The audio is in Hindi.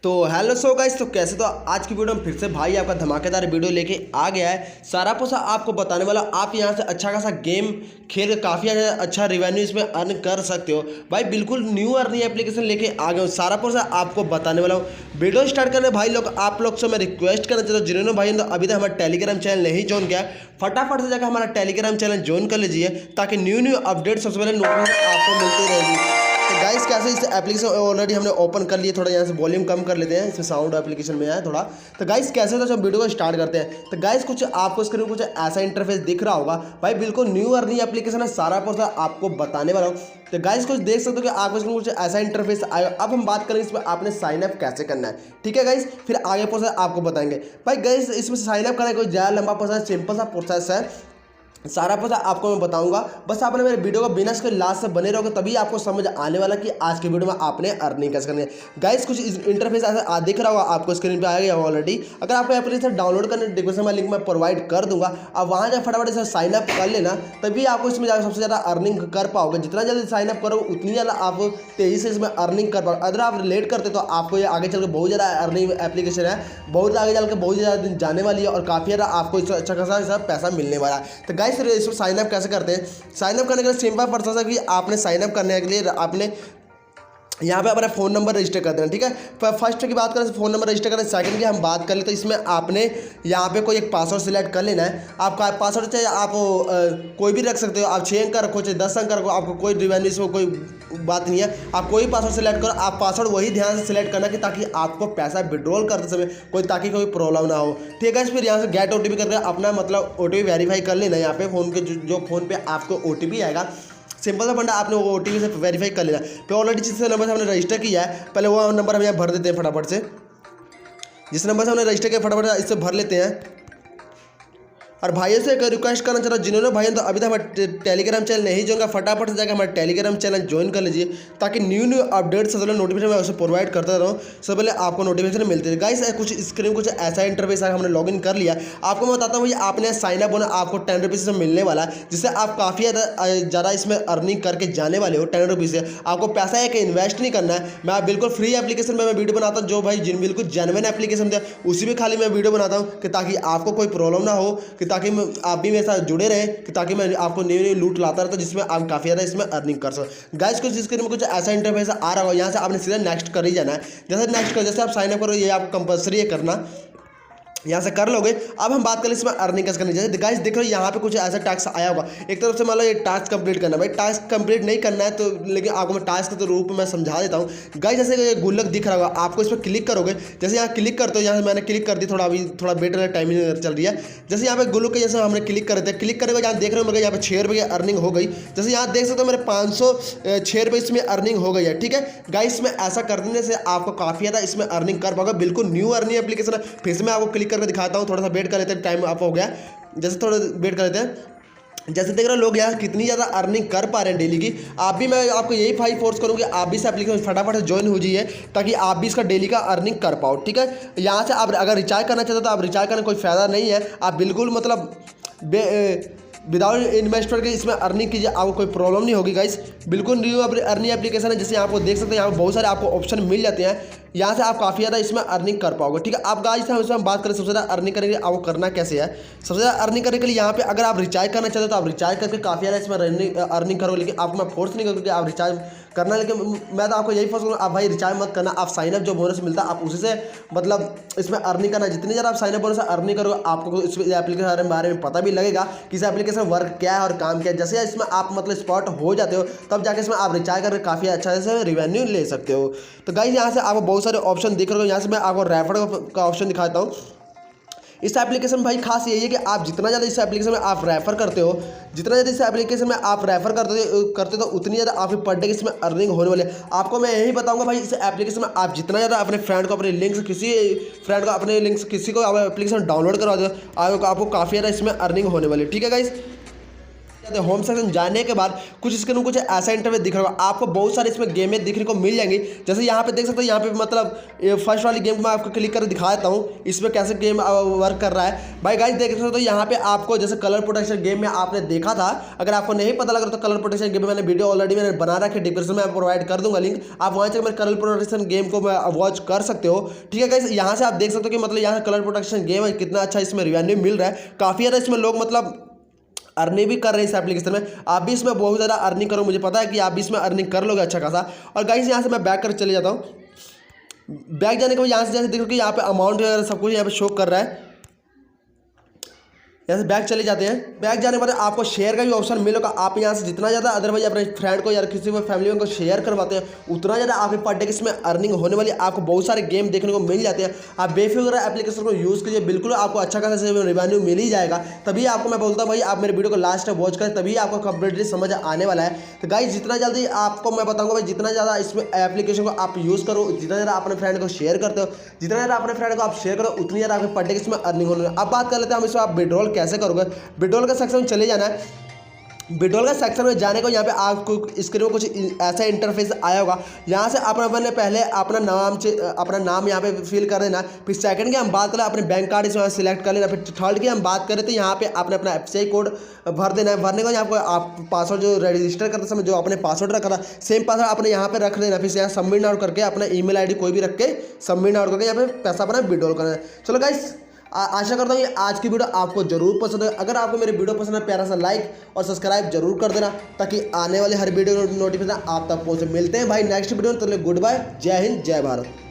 तो हेलो सो गाइस, तो कैसे तो आज की वीडियो में फिर से भाई आपका धमाकेदार वीडियो लेके आ गया है। सारा पैसा आपको बताने वाला, आप यहां से अच्छा खासा गेम खेल काफ़ी अच्छा रिवेन्यू इसमें अर्न कर सकते हो। भाई बिल्कुल न्यू अर्निंग एप्लीकेशन लेके आ गया हूँ, सारा पैसा आपको बताने वाला हूँ। वीडियो स्टार्ट करने भाई लोग, आप लोग से मैं रिक्वेस्ट करना चाहता हूँ, जिन्होंने भाई अभी तक हमारा टेलीग्राम चैनल नहीं ज्वाइन किया, फटाफट से जाकर हमारा टेलीग्राम चैनल ज्वाइन कर लीजिए, ताकि न्यू अपडेट सबसे पहले नोटिफिकेशन आपको मिलती रहेगी। तो गाइस कैसे इस एप्लीकेशन ऑलरेडी हमने ओपन कर लिए, थोड़ा यहाँ से वॉल्यूम कम कर लेते हैं, इसमें साउंड एप्लीकेशन में है थोड़ा। तो गाइस कैसे तो जब वीडियो को स्टार्ट करते हैं, तो गाइस कुछ आपको स्क्रीन कुछ ऐसा इंटरफेस दिख रहा होगा। भाई बिल्कुल न्यू अर्निंग एप्लीकेशन है, सारा पैसा आपको बताने वाला हूँ। तो गाइस कुछ देख सकते हो कि आपको स्क्रीन कुछ ऐसा इंटरफेस आएगा। अब हम बात करें इसमें आपने साइन अप कैसे करना है, ठीक है गाइस, फिर आगे प्रोसेस आपको बताएंगे। भाई गाइस इसमें साइन अप करना कोई ज़्यादा लंबा प्रोसेस, सिंपल सा प्रोसेस है, सारा पैसा आपको मैं बताऊंगा। बस आपने मेरे वीडियो को बिना इसके लास्ट से बने रहोगे, तभी आपको समझ आने वाला कि आज के वीडियो में आपने अर्निंग कैसे करनी है। गाइस कुछ इंटरफेस ऐसा दिख रहा होगा आपको, स्क्रीन पे आ गया ऑलरेडी। अगर आपको एप्लीकेशन डाउनलोड करने डिस्क्रिप्शन में लिंक मैं प्रोवाइड कर दूंगा, आप वहाँ जाकर फटाफट इसे साइन अप कर लेना, तभी आपको इसमें जाकर सबसे ज़्यादा अर्निंग कर पाओगे। जितना जल्दी साइन अप करोगे उतनी ज़्यादा आप तेज़ी से इसमें अर्निंग कर पाओगे। अगर आप लेट करते तो आपको ये आगे चल के बहुत ज़्यादा अर्निंग एप्लीकेशन है, बहुत आगे चल के बहुत ज़्यादा दिन जाने वाली है, और काफ़ी ज़्यादा आपको इससे अच्छा खासा पैसा मिलने वाला है। तो गाइस इसमें साइन अप कैसे करते हैं? साइन अप करने के लिए सिंपल प्रोसेस है कि आपने साइन अप करने के लिए आपने यहाँ पे अपना फ़ोन नंबर रजिस्टर कर देना, ठीक है। फर्स्ट की बात करें फ़ोन नंबर रजिस्टर करें, सेकंड की हम बात कर ले तो इसमें आपने यहाँ पे कोई एक पासवर्ड सिलेक्ट कर लेना है। आपका पासवर्ड चाहे आप कोई भी रख सकते हो, आप 6 अंक का रखो चाहे 10 अंक का रखो, आपको कोई रिवेन्यू इसमें कोई बात नहीं है। आप कोई पासवर्ड सिलेक्ट करो, आप पासवर्ड वही ध्यान से सिलेक्ट करना कि ताकि आपको पैसा विड्रॉल करते समय ताकि कोई प्रॉब्लम ना हो, ठीक है। फिर यहाँ से गेट OTP करके अपना मतलब OTP वेरीफाई कर लेना है। यहाँ पे फ़ोन के जो फ़ोन पे आपको OTP आएगा, सिंपल सा फंडा, आपने वो OTP से वेरीफाई कर लेना। तो ऑलरेडी जिस नंबर से हमने रजिस्टर किया है, पहले वो नंबर हम यहाँ भर देते हैं फटाफट से। जिस नंबर से हमने रजिस्टर किया फटाफट इससे भर लेते हैं। और भाइयों से एक रिक्वेस्ट करना चाहता हूँ, जिन्होंने भाइयों तो अभी तक हमारे टेलीग्राम चैनल नहीं ज्वाइन किया, फटाफट से जाकर हमारे टेलीग्राम चैनल ज्वाइन कर लीजिए, ताकि न्यू अपडेट सबसे पहले नोटिफिकेशन मैं उसे प्रोवाइड करता रहूँ, सबसे पहले आपको नोटिफिकेशन मिलती है। गाइस कुछ स्क्रीन कुछ ऐसा इंटरफेस है, हमने लॉगिन कर लिया। आपको मैं बताता हूँ भैया, आपने साइन अप होना, आपको 10 रुपीज़ से मिलने वाला है, जिससे आप काफ़ी ज़्यादा इसमें अर्निंग करके जाने वाले हो। 10 रुपीज़ से आपको पैसा एक इन्वेस्ट नहीं करना है। मैं बिल्कुल फ्री एप्लीकेशन में मैं वीडियो बनाता हूँ, जो भाई जिन बिल्कुल जेन्युइन एप्लीकेशन थे उसी में खाली मैं वीडियो बनाता हूँ, कि ताकि आपको कोई प्रॉब्लम ना हो, कि ताकि आप भी मेरे साथ जुड़े रहें, कि ताकि मैं आपको न्यू लूट लाता रहता, जिसमें आप काफ़ी ज़्यादा इसमें अर्निंग कर सको। गाइस कुछ स्क्रीन में कुछ ऐसा इंटरफेस आ रहा होगा, यहाँ से आपने सीधा नेक्स्ट कर ही जाना है। जैसे नेक्स्ट कर, जैसे आप साइन अप करो, ये आपको कंपलसरी है करना, यहाँ से कर लोगे। अब हम बात करें इसमें अर्निंग कैसे करनी चाहिए। गाइस देख रहे हो यहाँ पे कुछ ऐसा टास्क आया होगा, एक तरफ से मान लो ये टास्क कंप्लीट करना है। भाई टास्क कंप्लीट नहीं करना है तो, लेकिन आपको मैं टास्क के रूप में मैं समझा देता हूँ। गाइस जैसे ये गुल्लक दिख रहा होगा, आपको इस पर क्लिक करोगे, जैसे यहाँ क्लिक करते हो, यहाँ से मैंने क्लिक कर दी, थोड़ा अभी थोड़ा बेटर टाइमिंग चल रही है। जैसे यहाँ पे गुल्लक के जैसे हमने क्लिक कर दिया, क्लिक करने के यहाँ देख रहे हो मेरे यहाँ पे 6 रुपये की अर्निंग हो गई। जैसे यहाँ देख सकते हो मेरे 506 रुपये इसमें अर्निंग हो गई है, ठीक है। गाइस में ऐसा कर देने से आपको काफ़ी ज़्यादा इसमें अर्निंग कर पाओगे। बिल्कुल न्यू अर्निंग एप्लीकेशन है। फिर से मैं आपको क्लिक करके दिखाता हूँ, थोड़ा सा वेट कर लेते हैं, टाइम अप हो गया, जैसे थोड़ा वेट कर लेते हैं। जैसे देख रहे हो लोग यहाँ कितनी ज़्यादा अर्निंग कर पा रहे हैं डेली की। आप भी, मैं आपको यही भाई फोर्स करूँगी, आप भी इस एप्लीकेशन फटाफट से ज्वाइन हो जाइए, ताकि आप भी इसका डेली का अर्निंग कर पाओ, ठीक है। यहाँ से आप अगर रिचार्ज करना चाहते हो तो आप रिचार्ज करने कोई फ़ायदा नहीं है, आप बिल्कुल मतलब विदाउट इन्वेस्टमेंट के इसमें अर्निंग कीजिए, आपको कोई प्रॉब्लम नहीं होगी। गाइस बिल्कुल न्यू अर्निंग एप्लीकेशन है, जैसे आपको देख सकते हैं यहाँ पर बहुत सारे आपको ऑप्शन मिल जाते हैं, यहाँ से आप काफ़ी ज़्यादा इसमें अर्निंग कर पाओगे, ठीक है। आप गाइस हम बात करें सबसे ज़्यादा अर्निंग करने के लिए आपको करना कैसे है। सबसे ज़्यादा अर्निंग करने के लिए यहाँ पे अगर आप रिचार्ज करना चाहते हो तो आप रिचार्ज करके काफ़ी ज़्यादा इसमें अर्निंग करोगे, लेकिन आपको मैं फोर्स नहीं करूँगा कि आप रिचार्ज करना, लेकिन मैं तो आपको यही फोर्स करूँगा, आप भाई रिचार्ज मत करना, आप साइनअप जो बोनस मिलता है आप उसी से मतलब इसमें अर्निंग करना। जितनी ज़्यादा आप साइनअप बोनस से अर्निंग करोगे, आपको इस एप्लीकेशन के बारे में पता भी लगेगा कि इस एप्लीकेशन वर्क क्या है और काम क्या है। जैसे इसमें आप मतलब स्पॉट हो जाते हो, तब जाके इसमें आप रिचार्ज करके काफ़ी अच्छा से रिवेन्यू ले सकते हो। तो गाइस यहाँ से आपको बहुत सारे ऑप्शन दिख रहे हो। यहाँ से मैं आपको रेफर का ऑप्शन दिखाता हूँ। इस एप्लीकेशन में भाई खास यही है कि आप जितना ज़्यादा इस एप्लीकेशन में आप रेफर करते हो, जितना ज़्यादा इस एप्लीकेशन में आप रेफर करते तो उतनी ज़्यादा आपकी पर डे इसमें अर्निंग होने वाली है। आपको मैं यही बताऊंगा भाई, इस एप्लीकेशन में आप जितना ज़्यादा अपने फ्रेंड को, अपने लिंक से किसी फ्रेंड को, अपने लिंक से किसी को आप एप्लीकेशन डाउनलोड करवा दो, आपको काफ़ी ज़्यादा इसमें अर्निंग होने वाली है, ठीक है गाइस। होम सेक्शन जाने के बाद कुछ इसके कुछ ऐसा इंटरव्यू दिख रहा होगा आपको, बहुत सारे इसमें गेमें दिखने को मिल जाएंगी। जैसे यहाँ पे देख सकते हो, यहाँ पे मतलब फर्स्ट वाली गेम को मैं आपको क्लिक कर दिखा देता हूँ इसमें कैसे गेम वर्क कर रहा है। भाई गाइस देख सकते हो, यहाँ पे आपको जैसे कलर प्रोटेक्शन गेम में आपने देखा था, अगर आपको नहीं पता लग रहा तो कलर प्रोटेक्शन गेम मैंने वीडियो ऑलरेडी मैंने बना रखी है, डिस्क्रिप्शन में मैं प्रोवाइड कर दूंगा लिंक, आप वहाँ से मेरे कलर प्रोटेक्शन गेम को वॉच कर सकते हो। ठीक है गाइस, यहाँ से आप देख सकते हो कि मतलब यहाँ कलर प्रोटेक्शन गेम है, कितना अच्छा इसमें रिवेन्यू मिल रहा है, काफ़ी ज़्यादा इसमें लोग मतलब अर्निंग भी कर रहे हैं इस एप्लीकेशन में। आप भी इसमें बहुत ज़्यादा अर्निंग करो, मुझे पता है कि आप भी इसमें अर्निंग कर लोगे अच्छा खासा। और गाइस यहाँ से मैं बैक कर चले जाता हूँ। बैक जाने के बाद यहाँ से जैसे देखो कि यहाँ पे अमाउंट वगैरह सब कुछ यहाँ पे शो कर रहा है, यहाँ से बैक चले जाते हैं। बैक जाने के बाद आपको शेयर का भी ऑप्शन मिलेगा, आप यहाँ से जितना ज़्यादा अदरवाइज अपने फ्रेंड को या किसी को फैमिली मेंबर को शेयर करवाते हैं उतना ज़्यादा आपके पर डे इसमें अर्निंग होने वाली, आपको बहुत सारे गेम देखने को मिल जाते हैं। आप बेफिक्र एप्लीकेशन को यूज़ कीजिए, बिल्कुल आपको अच्छा खासा रिवेन्यू मिल ही जाएगा। तभी आपको मैं बोलता हूँ भाई आप मेरे वीडियो को लास्ट तक वॉच करें, तभी आपको कंप्लीटली समझ आने वाला है। तो गाइस जितना जल्दी आपको मैं बताऊँगा भाई, जितना ज़्यादा इसमें एप्लीकेशन को आप यूज़ करो, जितना ज़्यादा अपने फ्रेंड को शेयर करते हो, जितना ज़्यादा अपने फ्रेंड को आप शेयर करो, उतनी ज़्यादा आपके पर डे इसमें अर्निंग होने वाली है। अब बात कर लेते हैं हम इसमें आप विड्रॉल कैसे करोगे। विड्रॉल का सेक्शन में चले जाना है। विड्रॉल का सेक्शन में जाने को यहाँ पे आपको स्क्रीन में कुछ ऐसा इंटरफेस आया होगा। यहाँ से अपने पहले अपना नाम यहाँ पे फिल कर देना। फिर सेकंड की हम बात करें अपने बैंक कार्ड इसमें सिलेक्ट कर लेना। फिर थर्ड की हम बात करें तो यहाँ पे आपने अपना एफसीआई कोड भर देना है। भरने को यहाँ पर आप पासवर्ड जो रजिस्टर करते समय जो आपने पासवर्ड रखा था सेम पासवर्ड आपने यहाँ पे रख देना। फिर यहाँ सबमिट नाउ करके अपना ईमेल आईडी कोई भी रख के सबमिट नाउ करके यहाँ पे पैसा अपना विड्रॉल करना है। चलो गाइस, आशा करता हूँ ये आज की वीडियो आपको जरूर पसंद है। अगर आपको मेरी वीडियो पसंद है, प्यारा सा लाइक और सब्सक्राइब जरूर कर देना ताकि आने वाले हर वीडियो नोटिफिकेशन आप तक पहुँचे। मिलते हैं भाई नेक्स्ट वीडियो में, तो गुड बाय, जय हिंद, जय भारत।